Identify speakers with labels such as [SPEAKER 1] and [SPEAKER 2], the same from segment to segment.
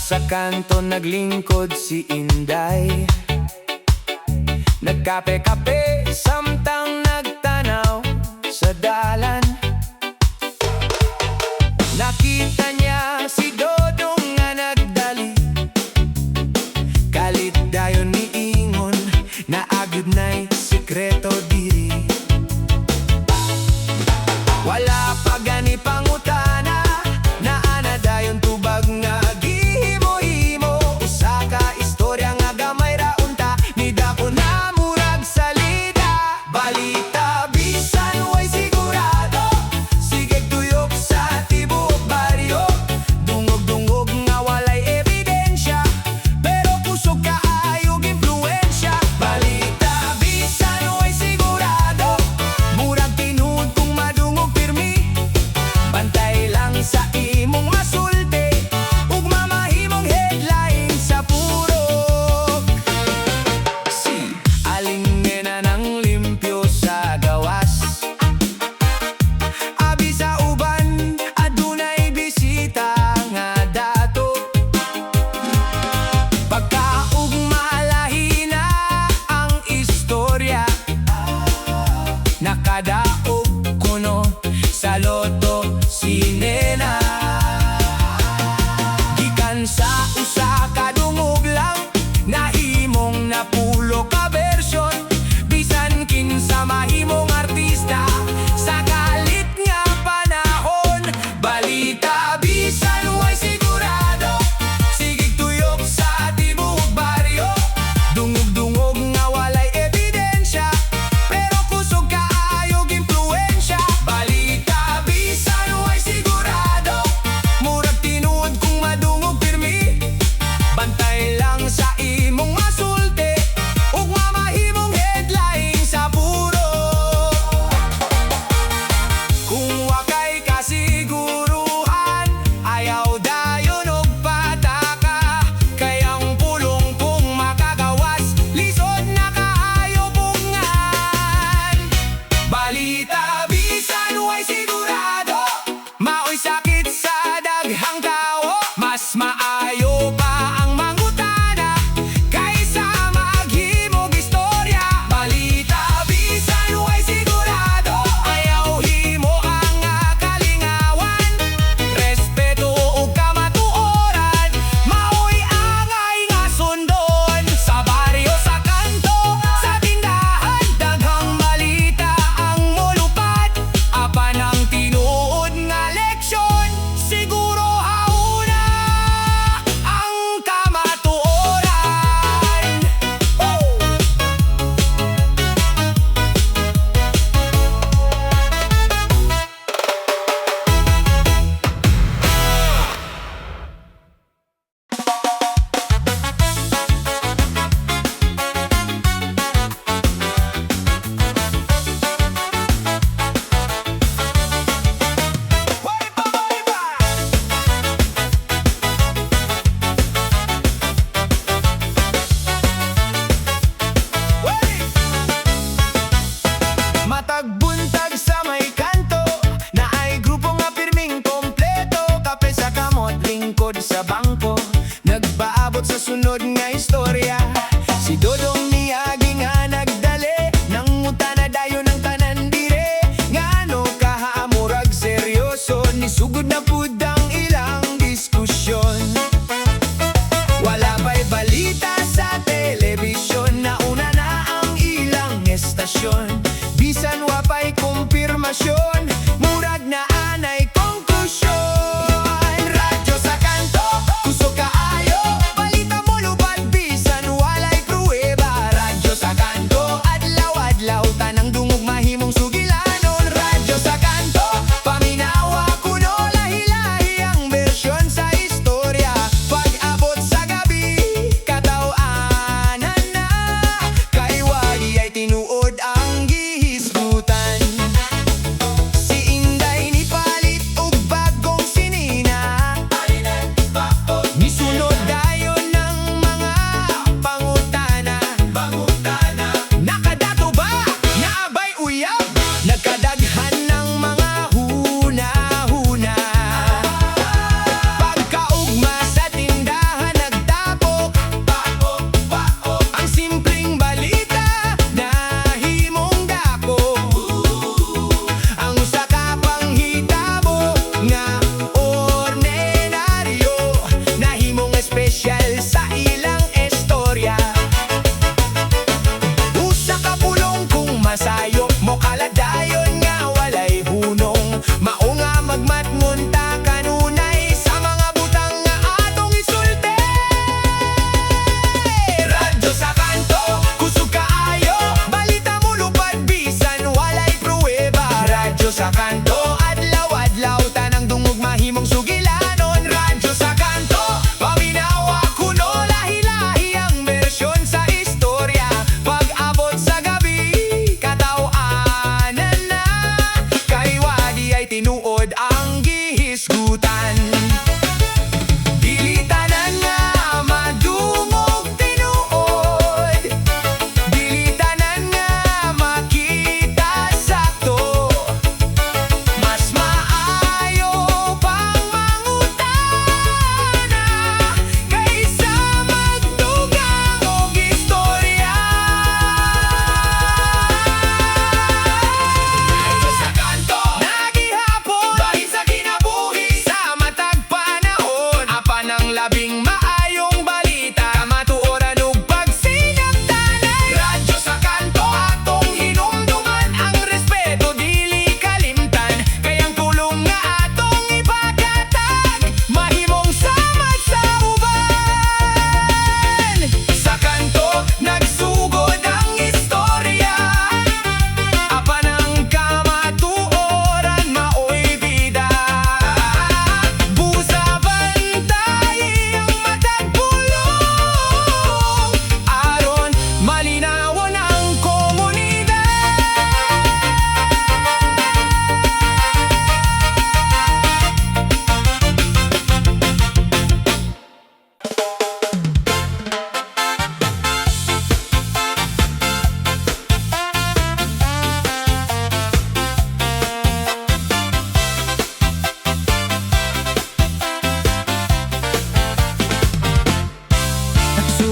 [SPEAKER 1] Sa kanto naglingkod si Inday, nagkape-kape samtang nagtanaw sa dalan. Nakita niya si Dodong nga nagdali, kalit dayon ni ingon na agud na'y sikreto diri. Wala pa gani pangutana, naana dayon tubag nga gihimo-himo. Usa ka istorya nga gamay ra unta, ni dako na murag salita. Balita bisan way sigura,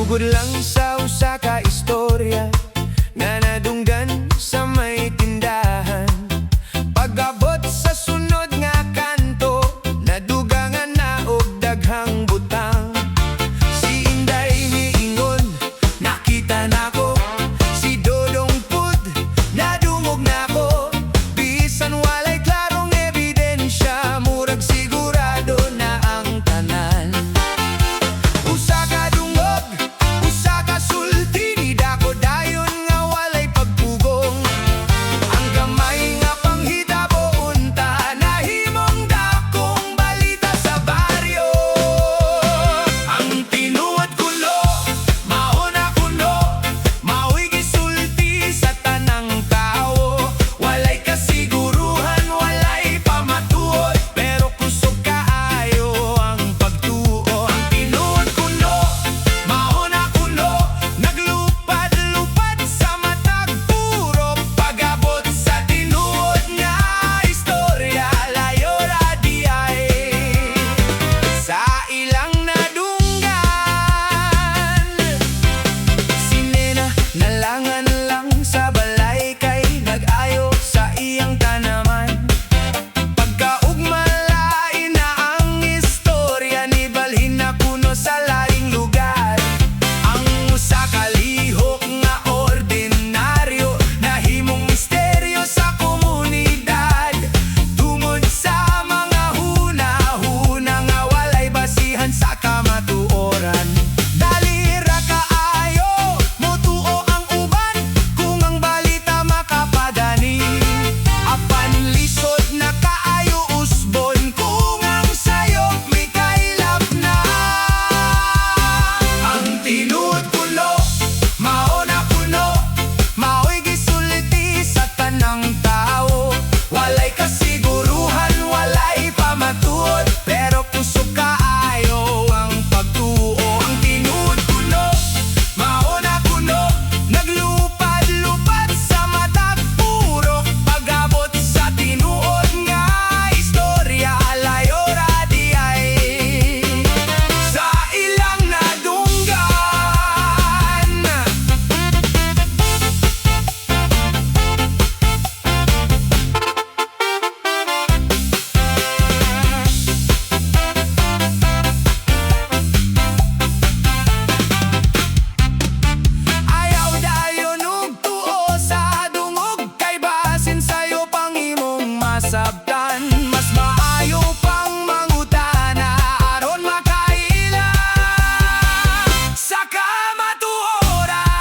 [SPEAKER 1] Sugod lang sa usa ka istorya nga nadunggan sa may tindahan. Pag-abot sa sunod nga kanto, nadugangan na og daghang butang. Si Inday miingon, nakita nako. Si Dodong pud, nadungog nako. Bisan walay klarong ebidensya, murag sigurado na ang tanan. Usa ka dungog, usa ka sulti, ni dako dayon nga walay pagpugong. Ang gamay nga panghitabo unta, nahimong dakong balita sa baryo. Ang tinuod kuno, mauna kuno, mao'y gisulti sa tanang tao. Walay kasiguruhan, walay pamatuod, pero kusog kaayo ang pagtuo. Ang tinuod kuno, mauna kuno, naglupad-lupad sa matag puro. Pag-abot sa tinuod nga istorya, layo ra di ay sa ilang nadunggan. Si Nena nalangan lang sa balay, kay nag-ayo sa iyang tanaman. Pagkaugma lain na ang istorya, ni balhin na kuno sa laing lugar. Ang usa ka lihok nga ordinaryo, nahimong misteryo sa komunidad. Tungod sa mga huna-huna nga walay basihan sa kamatuoran. Dali ra kaayo, motuo ang uban, kung ang balita makapadani. Apan lisod na kaayo usbon, kung ang sayop may kailap na. Ang tinuod kuno, mauna kuno, mao'y gisulti sa tanang tao. Walay kasiguruhan, walay pamatuod, pero kusog kaayo ang pagtuo. Ang tinuod kuno, mauna kuno, naglupad-lupad sa matag puro. Pag-abot sa tinuod nga istorya, layo ra di ay sa ilang nadunggan. Ayaw dayon og tuo sa dungog, kay basin sayo pang imong masabtan. Mas maayo pang mangutana aron makaila sa kamatuoran.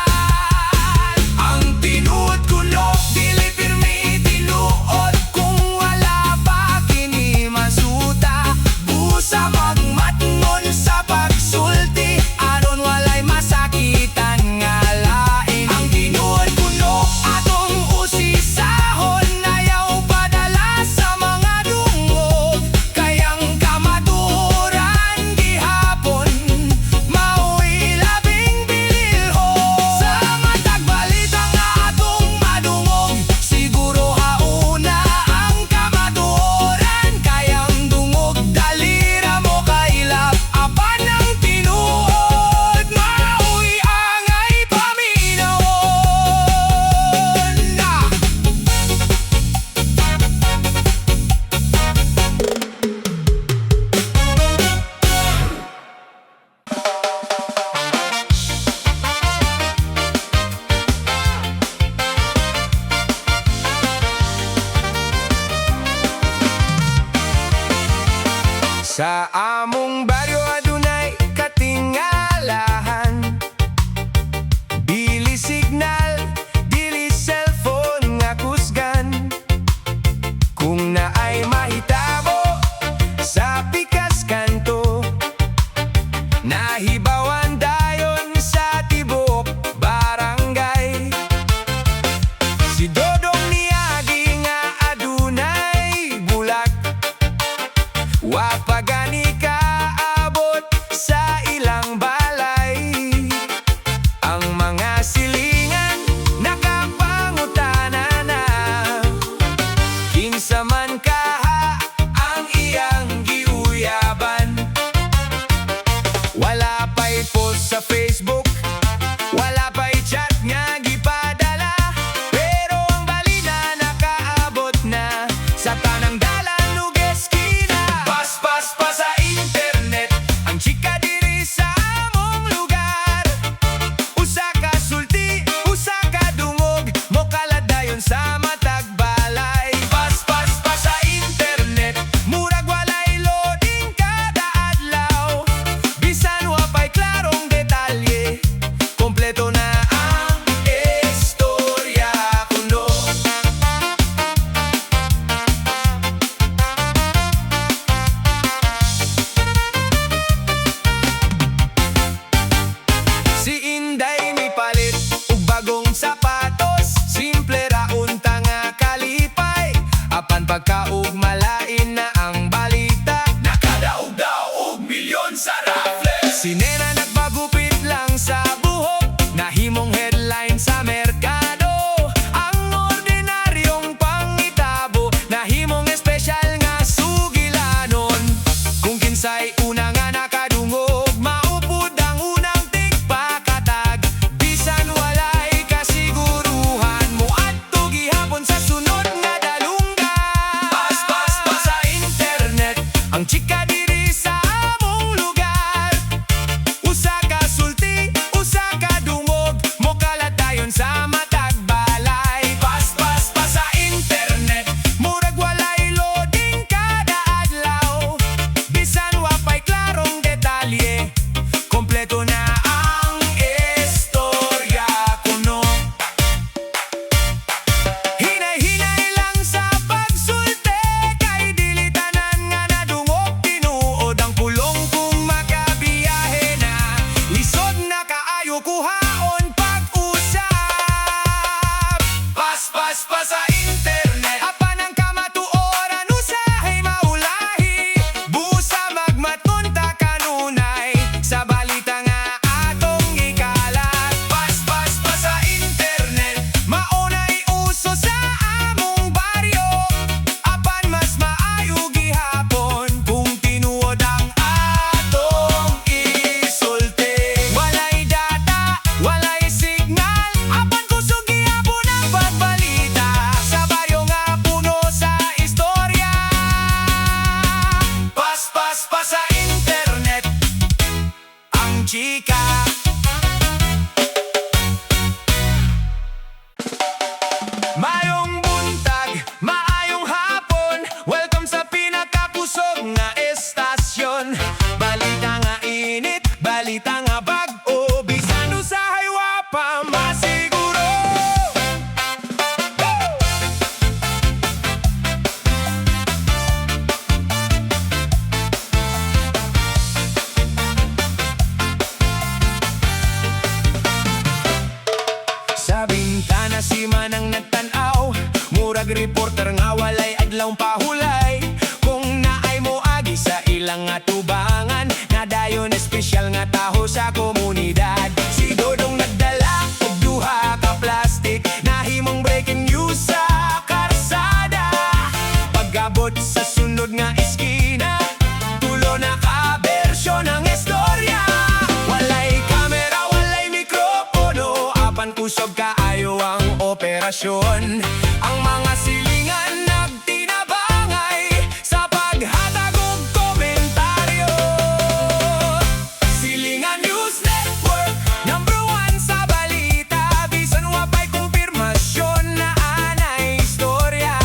[SPEAKER 1] Ang tinuod kuno, dili pirmi tinuod, kung wala pa kini masuta. Busa magmatngon sa pagsulti, aron walay masakitan nga lain. Ang tinuod kuno, atong usisahon, ayaw padala sa mga dungog. Kayang kamatuoran gihapon, mao'y labing bililhon. Sa matag balita nga atong madungog, siguro hauna ang kamatuoran. Kayang dungog, dalira mo kailap. Apan ang tinuod, mao'y angay paminawon na. Sa among baryo adunay katingalahan, dili signal, dili cellphone nga kusgan. Kung naay mahitabo sa pikas kanto, nahibawan dayon sa tibok barangay. Si Dodong niagi nga adunay bulag, wa pa gani kaabot sa ilang balay. Ang mga silingan nakapangutana na, kinsa man kaha ang iyang giuyaban. Wala pa'y post sa Facebook, lang sa buhok, nahimong headline sa merkado. Ang ordinaryong pangitabo, nahimong espesyal nga sugilanon. Kung kinsay una nga nakadungog, maupod ang unang tigpakatag. Bisan walay kasiguruhan, moadto gihapon sa sunod nga dalunggan. Pas sa internet, ang chika diri sa among lugar. Usa ka sulti, usa ka dungog, mokalat dayon sa matag balay. Pas sa internet, murag walay loading kada adlaw. Bisan wapay klarong detalye, kompleto na ang istorya kuno. Hinay-hinay lang sa pagsulti, kay dili tanan nga nadungog tinuod ang pulong kung makabiyahe na. Lisod na kaayo kuhaon pag-usap. Pas sa internet, apan ang kamatuoran usahay maulahi. Busa magmatunta kanunay sa balita nga atong ikalat. Pas sa internet, maunay uso sa among baryo. Apan mas maayo gihapon kung tinuod ang atong isulti. Walay data, walay signal, apan kusog gihapon ang pagbalita. Sa baryo nga puno sa istorya. Pas sa internet, ang chika. Mayong buntag, maayong hapon, welcome sa pinakakusog nga estasyon. Balita nga init, balita nga bag-o, bisan usahay wa pa masiguro. Sa bintana si Manang nagtanaw, murag reporter nga walay adlawng pahulay. Kung naay mo agi sa ilang nga tubangan, nga dayon espesyal nga taho sa komunidad. Si Dodong nagdala og duha ka plastic, nahimong breaking news sa karsada. Pagabot sa sunod nga eskina, tulo na ka bersyon ng istorya. Walay kamera, walay mikropono, apan kusog kaayo ang operasyon. Ang mga silingan nagtinabangay sa paghatag og komentaryo. Silingan News Network, #1 sa balita, bisan wapay kumpirmasyon na anay istorya.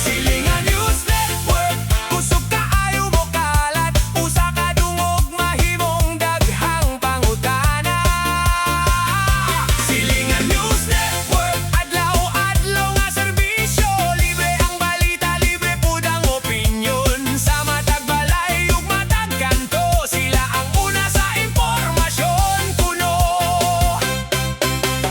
[SPEAKER 1] Silingan News Network, kusog kaayo mo kalat, usa ka dungog mahimong daghang pangutana. Silingan News Network, adlaw-adlaw nga serbisyo, libre ang balita, libre pud ang opinyon. Sa matag balay ug matag kanto, sila ang una sa impormasyon kuno.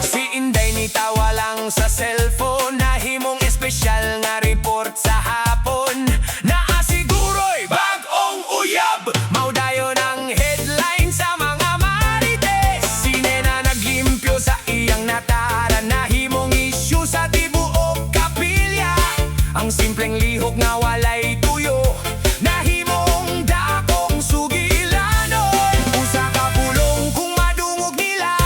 [SPEAKER 1] Si Inday nitawa lang sa cellphone, nahimong espesyal nga report sa hapon. Naasiguro'y bag-ong uyab, maudayon ang headline sa mga marites. Sine na naglimpyo sa iyang natara, nahimong issue sa tibuok kapilya. Ang simpleng lihok nga walay tuyo, nahimong dakong sugilanon. Usa ka pulong kung madungog nila,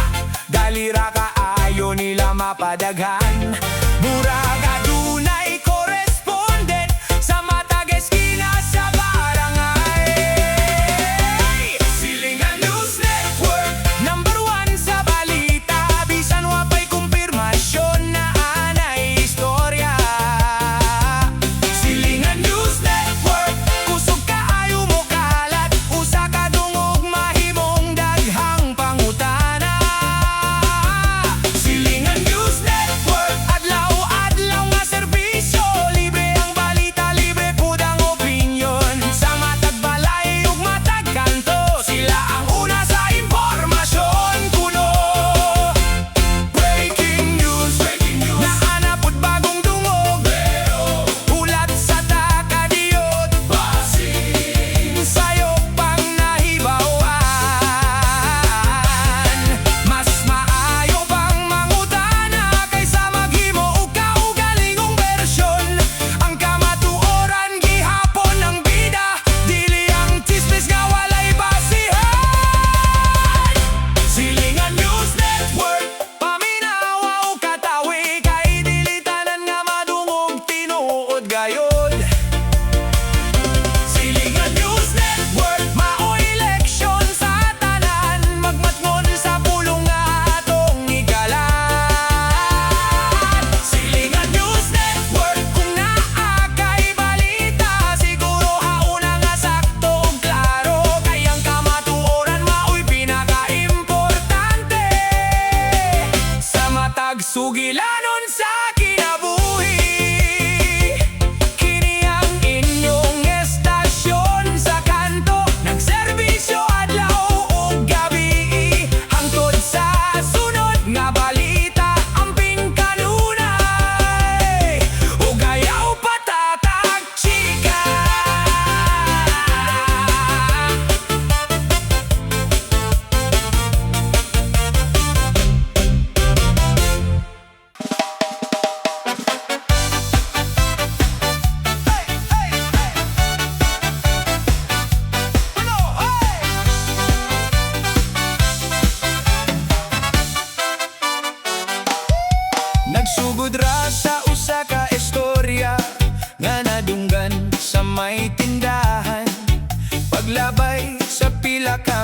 [SPEAKER 1] dalira kaayo nila mapadaghan. Murag adunay correspondent sa matag eskina sa barangay. Silingan News Network, #1 sa balita, bisan wapay kumpirmasyon na anay istorya. Silingan News Network, kusog kaayo mo kalat, usa ka dungog mahimong daghang pangutana. Silingan News Network,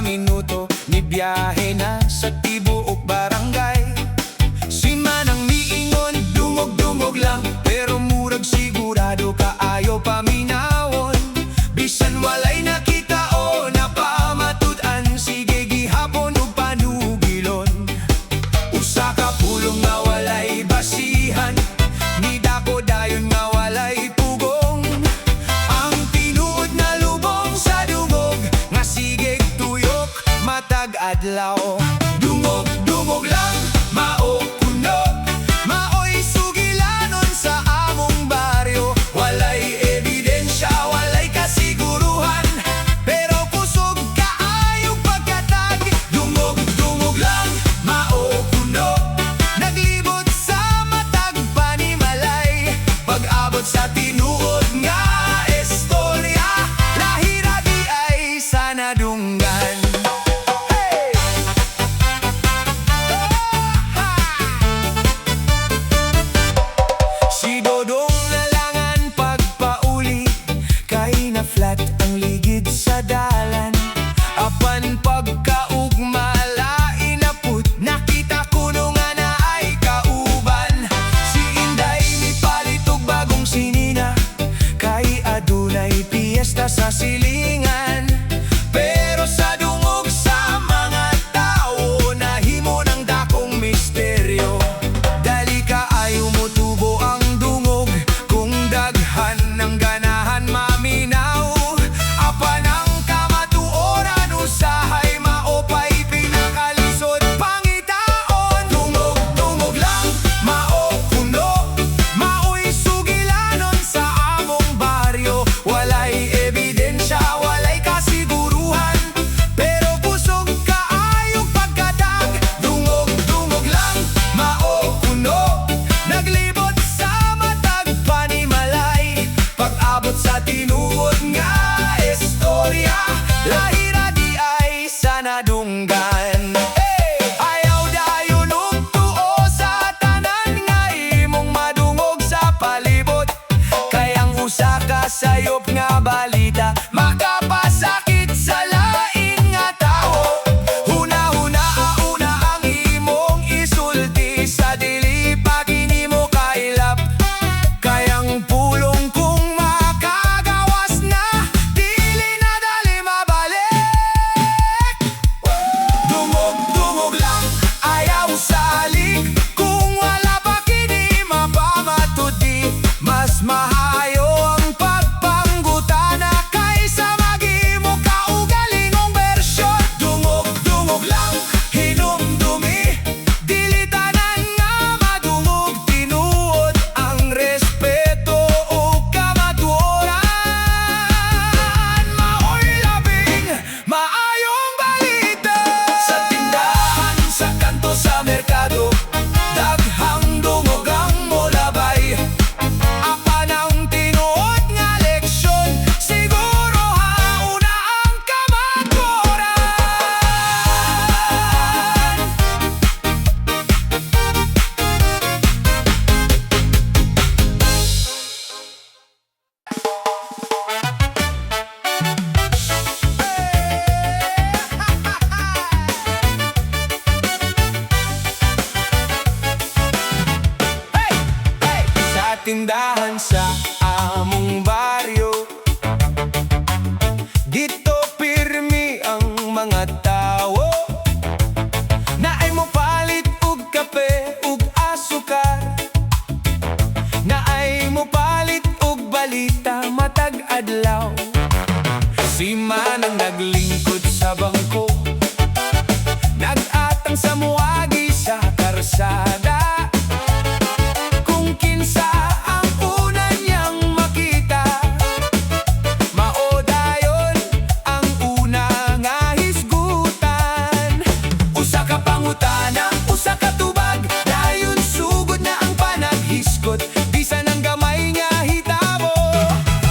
[SPEAKER 1] minuto ni biyahe na sa tibuok barangay. Si Manang miingon, dungog-dungog lang, pero murag sigurado kaayo paminawon. Bisan walay nakita o napamatud-an, sige gihapon ug panugilon. Usa ka pulong nga walay basihan, ni dako dayon nga walay pugong. Ang tinuod na lubong sa dungog, nga sige tuyok matag adlaw. Dungog-dungog lang, mao kuno, maoy sugilanon sa among baryo. Walay ebidensya, walay kasiguruhan, pero kusog kaayong pagkatag. Dungog-dungog lang, mao kuno, naglibot sa matag panimalay. Pag-abot sa tinuod nga istorya, lahira di ay sana dunggan. Si Dodong nalangan pagpauli, kay na flat ang ligid sa dalan. Apan pagkaugma lain na put, nakita ko no nga na ay kauban. Si Inday ni palitog bagong sinina, kay adunay piyesta sa silingan. Pero sa dungog sa mga tao, nahimo ng dakong misteryo. Dali ka ay umutubo ang dungog, kung daghan ng ganahan maminaw. Apan ang kamatuoran, usahay maopay pinakalisod pangitaon. Dungog-dungog lang, mao kuno, maoy sugilanon sa among baryo. Walay ebidensya, walay kasiguruhan, pero pusog kaayong pagkadag. Dungog-dungog lang, mao kuno, naglibot sa matag panimalay. Pag-abot sa tinuod nga istorya, lahira di ay sana dunggan. Ayaw dayon ug tuo sa tanan nga imong madungog sa palibot, kay ang usa ka sayop nga balita makapasakit sa lain nga tao. Huna-huna auna ang imong isulti, sa dili pa gini mo kailap. Kay ang pulong kung makagawas na, dili na dali mabalik. Dungog-dungog lang, ayaw salig, kung wala pa kini mapamatudi. Mas mahayo ang pagpanggutana, kaysa maghimo ka og galingong bersyon. Dungog-dungog lang, hinumdumi, dili tanan nga madungog. Tinuod ang respeto o kamatuoran, maoy labing maayong balita. Sa tindahan, sa kanto, sa merkado, daghang dungog ang molabay. Apan ang tinuod nga leksyon, siguro hauna ang kamatuoran. Sa tindahan sa among baryo, dito pirmi ang mga tao. Naay mo palit ug kape ug asukar, naay mo palit ug balita matag adlaw. Si Manang naglingkod sa bangko, nag-atang sa muagi sa karsada. Kung kinsa ang una niyang makita, mao dayon ang una nga hisgutan. Usa ka pangutana, usa ka tubag, dayon sugod na ang panaghiskot. Bisan ang gamay nga hitabo,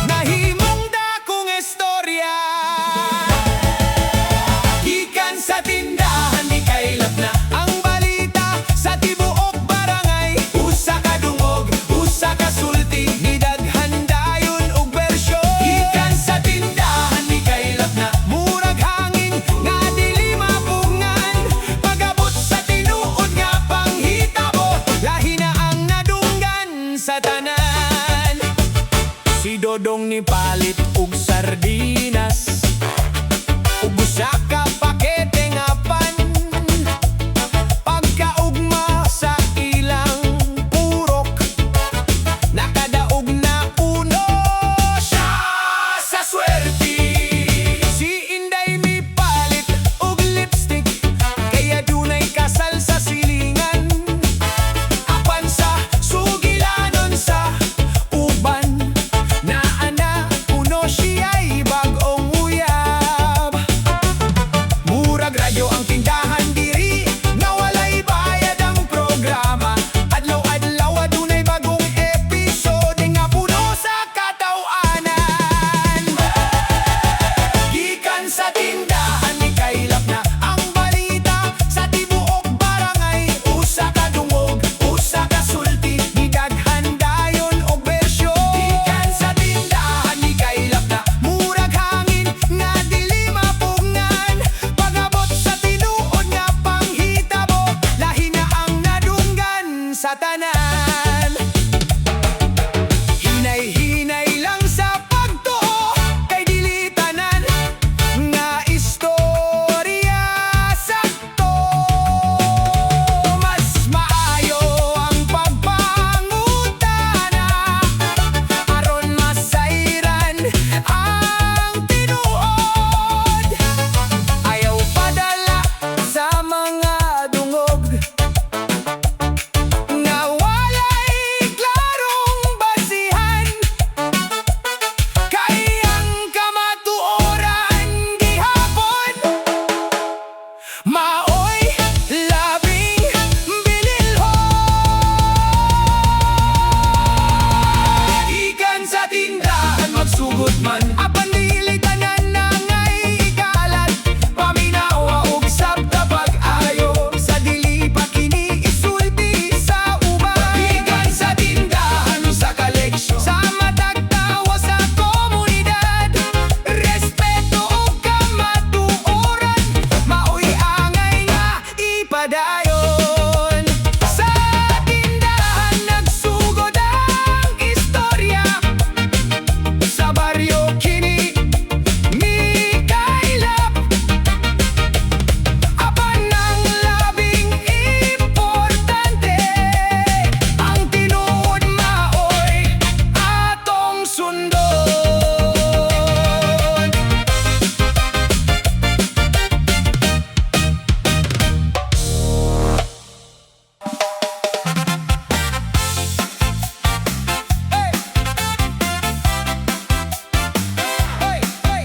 [SPEAKER 1] nahimong dakong istorya. Bagyo ang tindahan diri, nga walay bayad ang programa. Adlaw-adlaw adunay bagong episode nga puno sa katawanan. Gikan sa tindahan ni kailap na ang balita sa tibuok barangay. Usa ka dungog, usa ka sulti, ni daghan dayon og bersyon. Gikan sa tindahan ni kailap na murag hangin nga dili mapungan. Pagabot sa tinuod nga panghitabo, lahi na ang nadunggan sa tanan. Hinay-hinay lang sa pagtuo, kay dili tanan nga istorya sakto. Mas maayo ang pagpangutana, aron masayran ang tinuod. Ayaw padala sa mga dungog nga walay klarong basihan. Kay ang kamatuoran gihapon maoy labing binilhon. Ikan sa tindahan magsugod man, apan dili tanan na ngay ikalat. Paminawa og sabta pag-ayo, sa dili pa kini isulti sa uban. Ikan sa tindahan sa kaleksyon, sa matag tawa sa komunidad. Respeto ug kamatuoran, maoy angay nga ipadayon. Sa tindahan nagsugod ang istorya, sa baryo kini ni kailap. Apan ang labing importante, ang tinuod maoy atong sundon. Hey! Hey!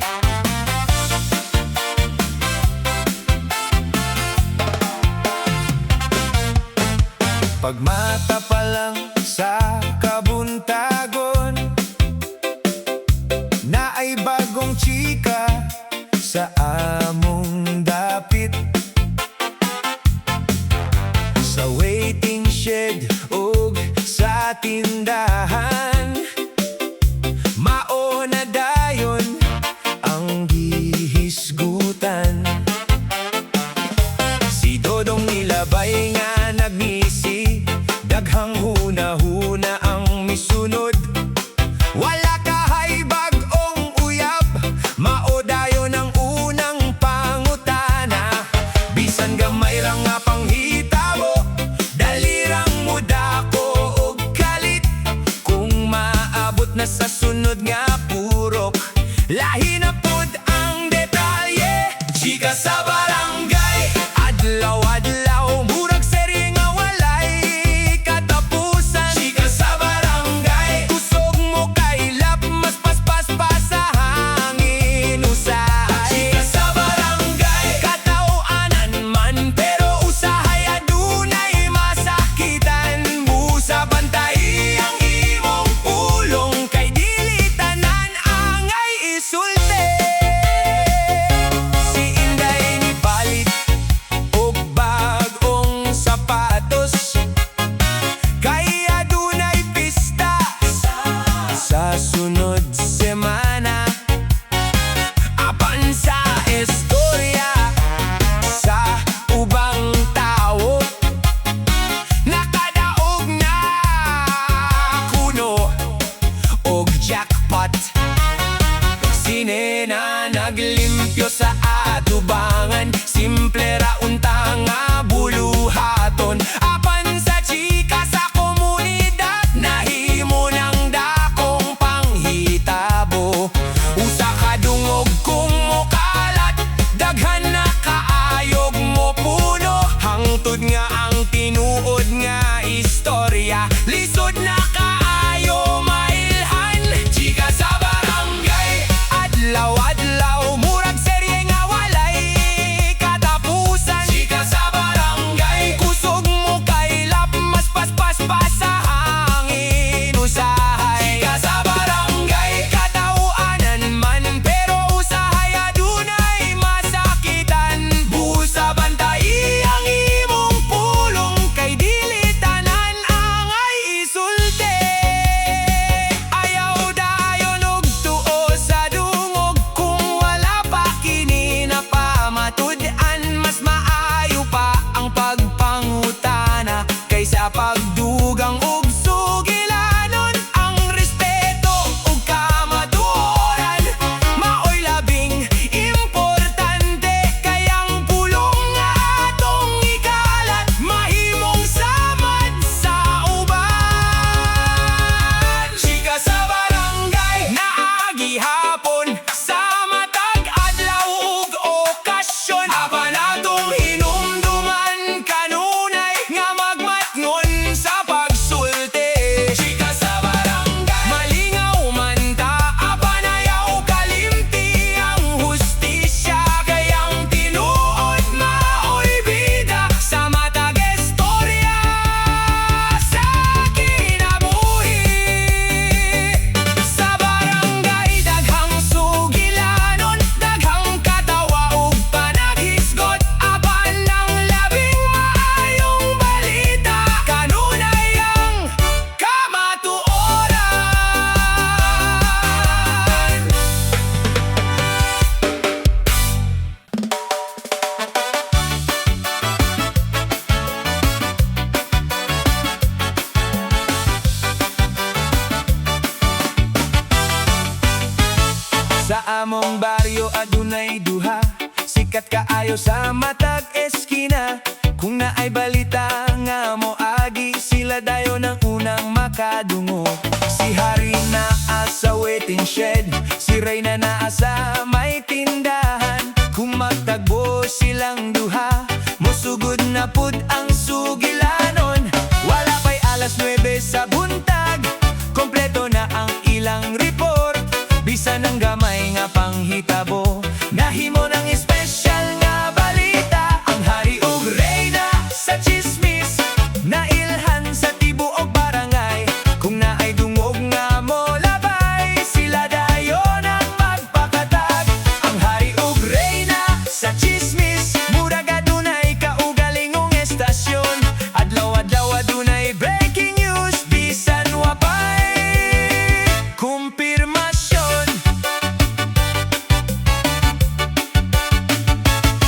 [SPEAKER 1] Pagmata pa lang sa kabuntagon, na ay bagong chika sa among dapit. Sa waiting shed ug sa tindahan, mao na dayon ang gihisgutan. Si Dodong nilabay nga nagngisi, daghang huna-huna ang misunod. Wala kahay bag-ong uyab, mao dayon ang unang pangutana. Bisan gamay ra nga panghitabo, dalirang mudako og kalit. Kung dayo sa matag eskina. Kung naay balita nga mo agi, sila dayo ng unang makadungo. Si Hari naa sa waiting shed, si Reyna naa sa may tindahan. Kung magtagbo silang duha, musugod na pud ang sugilanon. Wala pa'y alas 9 sa buntag, kompleto na ang ilang report. Bisan ng gamay nga panghitabo, nahimo ng espesyal nga balita. Ang Hari ug Reyna sa chismis, nailhan sa tibuok barangay. Kung naay dungog nga mo labay, sila dayon ang magpakatag. Ang Hari ug Reyna sa chismis, murag adunay kaugalingong estasyon. Adlaw-adlaw adunay breaking news, bisan wapay kumpirmasyon.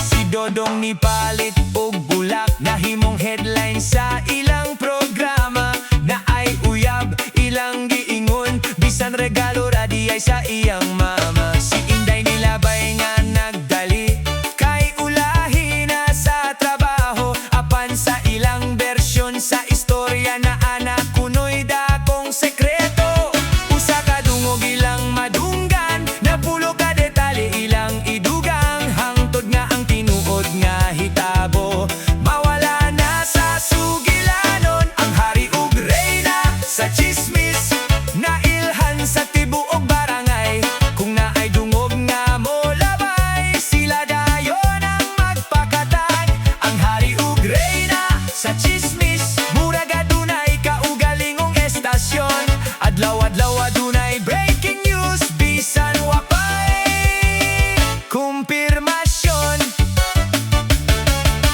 [SPEAKER 1] Si Dodong ni palit og bulak, nahimong headline sa ilang programa. Na ay uyab ilang giingon, bisan regalo radi ay sa iyang mama. Si Inday nilabay nga nagdali, kay ulahi na sa trabaho. Apan sa ilang bersyon sa istorya na anak kunoy dakong sekreto. Usa ka dungog ilang madunggan, napulo ka detalye ilang idugang. Hangtod nga ang tinuod nga hitabo, mawala na sa sugilanon. Ang Hari ug Reyna sa chismis, nailhan sa tibuok barangay. Kung naay dungog nga mo labay, sila dayon ang magpakatag. Ang Hari ug Reyna sa chismis, murag adunay kaugalingong estasyon. Adlaw-adlaw adunay breaking news, bisan wapay kumpirmasyon.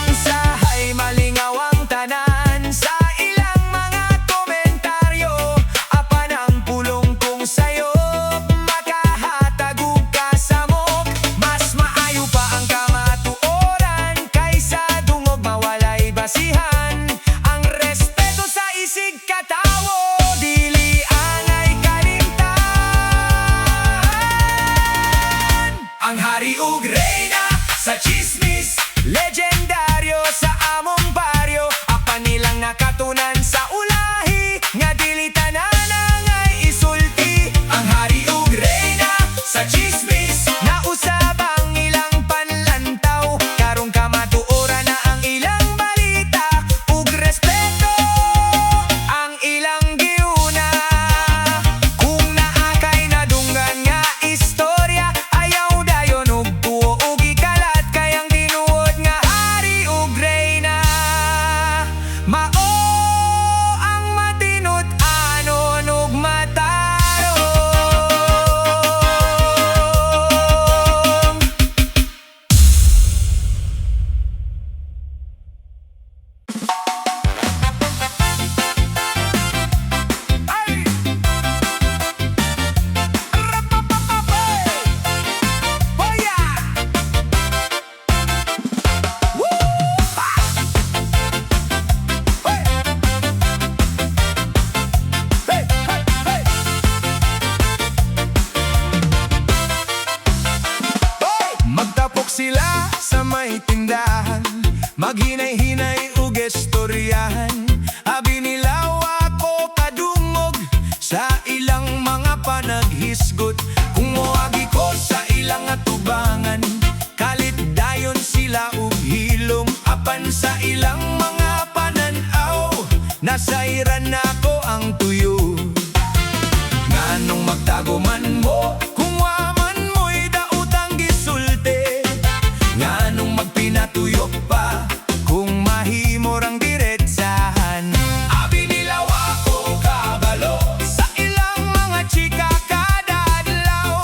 [SPEAKER 1] Usahay malingaw ang tanan sa ilang mga komentaryo. Apan ang pulong kong sayo, makahatag og kasamok. Mas maayo pa ang kamatuoran, kaysa dungog mawalay basihan. Ang respeto sa isig katawo, dili angay kalimtan. Ang Hari ug Reyna sa chismis, legendaryo sa among baryo. Apan nilang nakatunan sa ulahi, nga dili tanan angay isulti. Ang Hari ug Reyna sa chismis, nausab ang ilang panlantaw. Karong kamatuoran na ang ilang balita, ug respeto ang ilang giuna. Kung naakay nadunggan nga istorya, ayaw dayon og tuo ug ikalat. Kayang tinuod nga Hari ug Reyna, mao ang matinut-anon ug matarong. Ay! Rapapapape! Hoya! Woo! Ha! Hey! Hey! Hey! Hey! Hey! Magtapok sila sa may tindahan, maghinay-hinay ug istoryahan. Abi nila ako kadungog sa ilang mga panaghisgot. Kung moagi ko sa ilang atubangan, kalit dayon sila ug hilom. Apan sa ilang mga pananaw, nasairan nako ang tuyo. Nganong magtago man mo, kung wa man mo'y daotang gisulti. Nganong magpinatuyok pa, kung mahimo rang diretsahan. Abi nila wako kabalo sa ilang mga chika kada adlaw.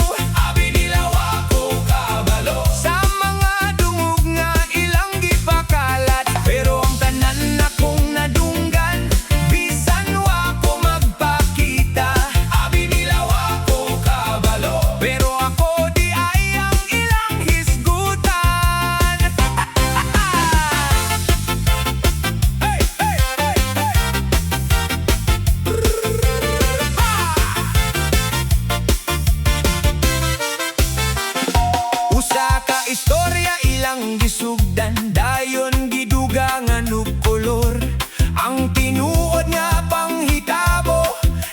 [SPEAKER 1] Abi nila wako kabalo sa mga dungog nga ilang gipakalat. Pero dayon gidugangan ug kolor. Ang tinuod nga panghitabo,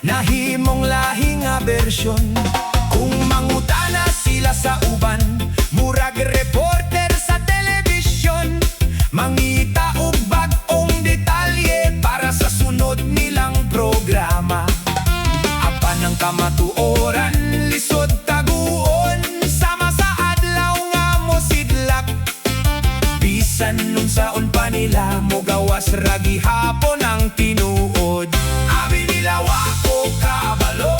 [SPEAKER 1] nahimong lahi nga bersyon. Kung mangutana sila sa uban, murag reporter sa telebisyon. Mangita og bag-ong detalye para sa sunod nilang programa. Apan ang kamatuoran, lisod taguon, sama sa adlaw nga mosidlak. Bisan nun saon pa nila, mo gawas ra gihapon ang tinuod. Abi nila wa ko kabalo,